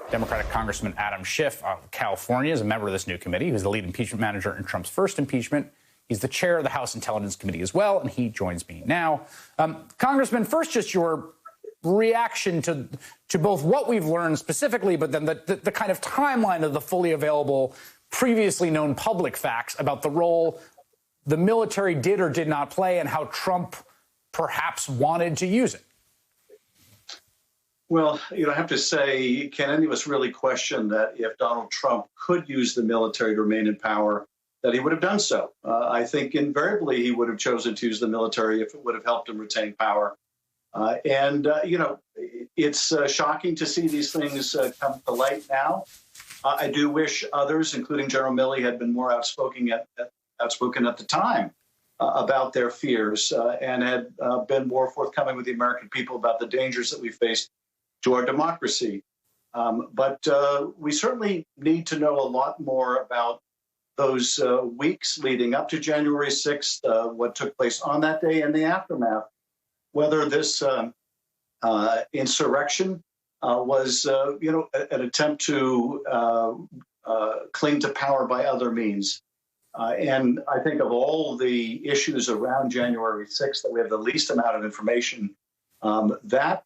Democratic Congressman Adam Schiff of California is a member of this new committee. He's the lead impeachment manager in Trump's first impeachment. He's the chair of the House Intelligence Committee as well, and he joins me now. Congressman, first, just your reaction to both what we've learned specifically, but then the kind of timeline of the fully available, previously known public facts about the role the military did or did not play and how Trump perhaps wanted to use it. Well, I have to say, can any of us really question that if Donald Trump could use the military to remain in power, that he would have done so? I think invariably he would have chosen to use the military if it would have helped him retain power. It's shocking to see these things come to light now. I do wish others, including General Milley, had been more outspoken at the time about their fears and had been more forthcoming with the American people about the dangers that we faced to our democracy. But we certainly need to know a lot more about those weeks leading up to January 6th, what took place on that day and the aftermath, whether this insurrection was, an attempt to cling to power by other means. And I think of all the issues around January 6th that we have the least amount of information, that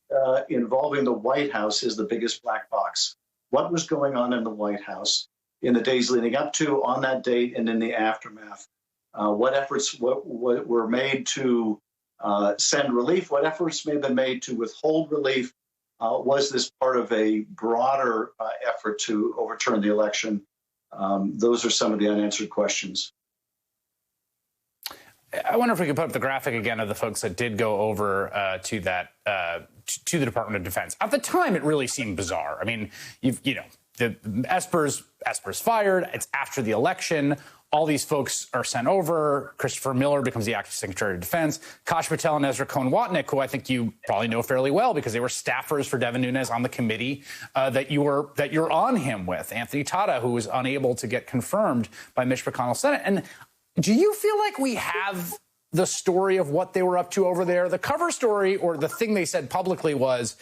involving the White House is the biggest black box. What was going on in the White House in the days leading up to, on that date, and in the aftermath? What efforts were made to send relief? What efforts may have been made to withhold relief? Was this part of a broader effort to overturn the election? Those are some of the unanswered questions. I wonder if we could put up the graphic again of the folks that did go over to the Department of Defense. At the time, it really seemed bizarre. I mean, the Esper's fired. It's after the election. All these folks are sent over. Christopher Miller becomes the acting Secretary of Defense. Kash Patel and Ezra Cohen-Watnick, who I think you probably know fairly well because they were staffers for Devin Nunes on the committee that you're on him with. Anthony Tata, who was unable to get confirmed by Mitch McConnell's Senate. And do you feel like we have the story of what they were up to over there? The cover story, or the thing they said publicly, was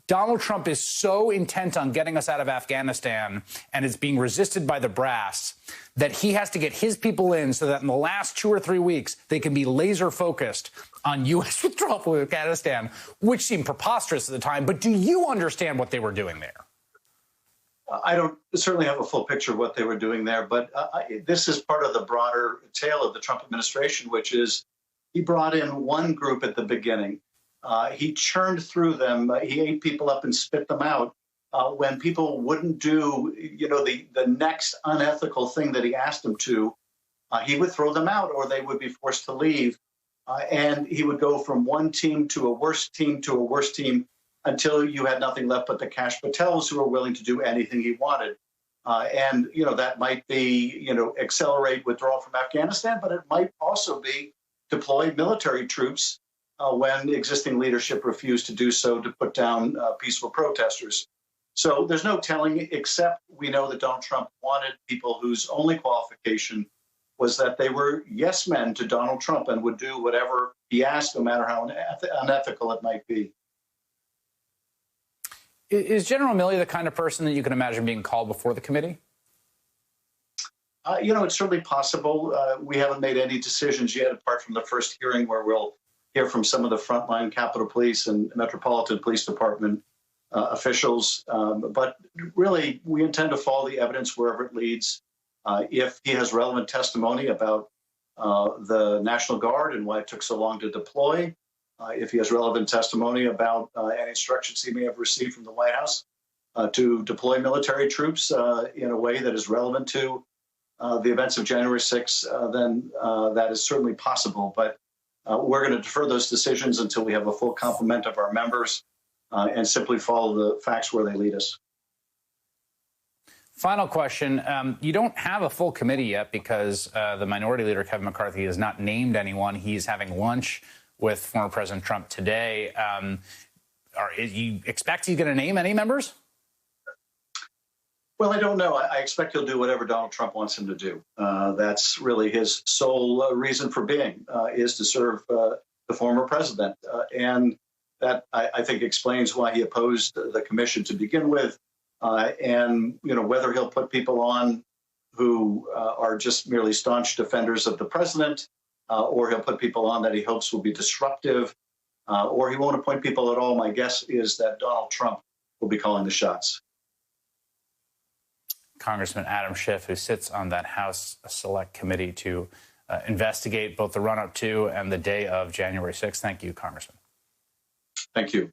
Donald Trump is so intent on getting us out of Afghanistan and is being resisted by the brass that he has to get his people in so that in the last 2 or 3 weeks, they can be laser focused on U.S. withdrawal from Afghanistan, which seemed preposterous at the time. But do you understand what they were doing there? I don't certainly have a full picture of what they were doing there, but this is part of the broader tale of the Trump administration, which is he brought in one group at the beginning. He churned through them. He ate people up and spit them out. When people wouldn't do, the next unethical thing that he asked them to, he would throw them out or they would be forced to leave. And he would go from one team to a worse team to a worse team until you had nothing left but the Kash Patels who were willing to do anything he wanted. And that might be, accelerate withdrawal from Afghanistan, but it might also be deploy military troops when existing leadership refused to do so to put down peaceful protesters. So there's no telling, except we know that Donald Trump wanted people whose only qualification was that they were yes men to Donald Trump and would do whatever he asked, no matter how unethical it might be. Is General Milley the kind of person that you can imagine being called before the committee? It's certainly possible. We haven't made any decisions yet, apart from the first hearing where we'll hear from some of the frontline Capitol Police and Metropolitan Police Department officials. But really, we intend to follow the evidence wherever it leads. If he has relevant testimony about the National Guard and why it took so long to deploy, if he has relevant testimony about any instructions he may have received from the White House to deploy military troops in a way that is relevant to the events of January 6th, then that is certainly possible. But we're going to defer those decisions until we have a full complement of our members and simply follow the facts where they lead us. Final question. You don't have a full committee yet because the Minority Leader, Kevin McCarthy, has not named anyone. He's having lunch with former President Trump today. You expect he's going to name any members? Well, I don't know. I expect he'll do whatever Donald Trump wants him to do. That's really his sole reason for being, is to serve the former president. And that, I think, explains why he opposed the commission to begin with, and whether he'll put people on who are just merely staunch defenders of the president, or he'll put people on that he hopes will be disruptive, or he won't appoint people at all. My guess is that Donald Trump will be calling the shots. Congressman Adam Schiff, who sits on that House Select Committee to investigate both the run-up to and the day of January 6th. Thank you, Congressman. Thank you.